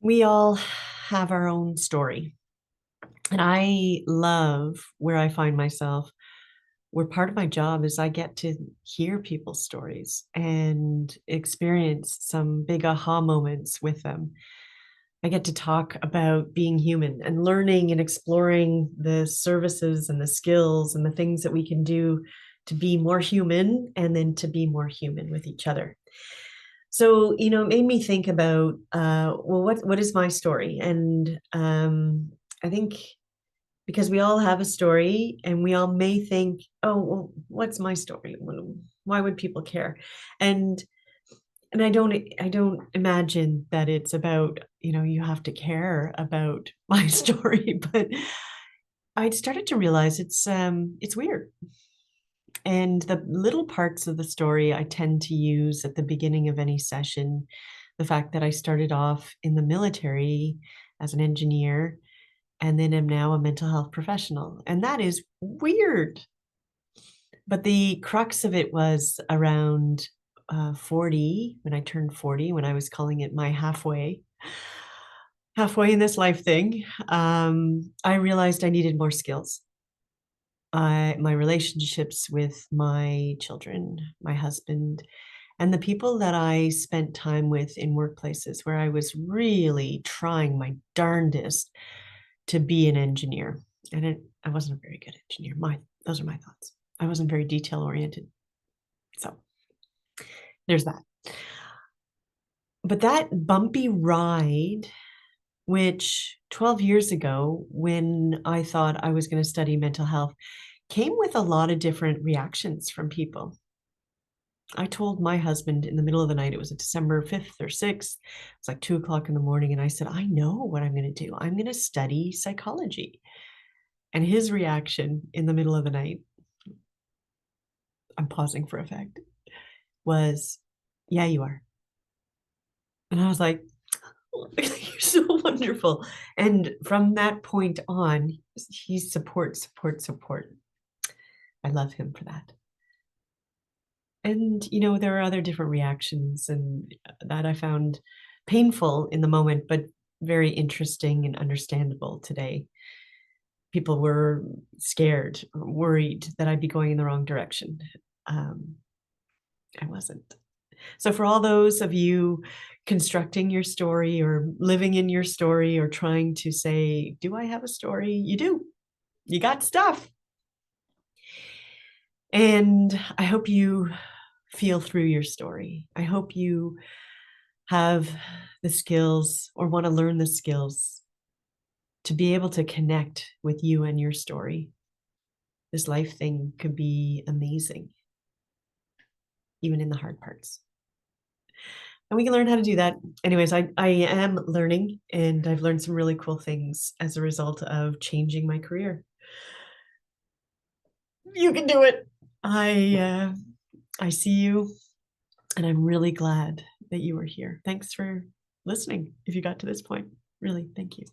We all have our own story. And I love where I find myself, where part of my job is I get to hear people's stories and experience some big aha moments with them. I get to talk about being human and learning and exploring the services and the skills and the things that we can do to be more human and then to be more human with each other. So, it made me think about, well, what is my story? And I think because we all have a story and we all may think, oh, well, what's my story? Why would people care? And and I don't imagine that it's about, you have to care about my story, but I started to realize it's weird. And the little parts of the story I tend to use at the beginning of any session. The fact that I started off in the military as an engineer and then am now a mental health professional. And that is weird. But the crux of it was around 40, when I turned 40, when I was calling it my halfway in this life thing. I realized I needed more skills. My relationships with my children, my husband, and the people that I spent time with in workplaces where I was really trying my darndest to be an engineer. And I wasn't a very good engineer. Those are my thoughts. I wasn't very detail oriented. So there's that. But that bumpy ride, which 12 years ago, when I thought I was going to study mental health, came with a lot of different reactions from people. I told my husband in the middle of the night, it was a December 5th or 6th, it's like 2 o'clock in the morning. And I said, I know what I'm going to do. I'm going to study psychology. And his reaction in the middle of the night, I'm pausing for effect, was, yeah, you are. And I was like, oh, you're so wonderful. And from that point on, he's support, support, support. I love him for that. And, there are other different reactions and that I found painful in the moment, but very interesting and understandable today. People were scared, or worried that I'd be going in the wrong direction. Um, I wasn't. So, for all those of you constructing your story or living in your story or trying to say, do I have a story? You do. You got stuff. And I hope you feel through your story. I hope you have the skills or want to learn the skills to be able to connect with you and your story. This life thing could be amazing, even in the hard parts. And we can learn how to do that. Anyways, I am learning and I've learned some really cool things as a result of changing my career. You can do it. I see you and I'm really glad that you were here. Thanks for listening if you got to this point. Really, thank you.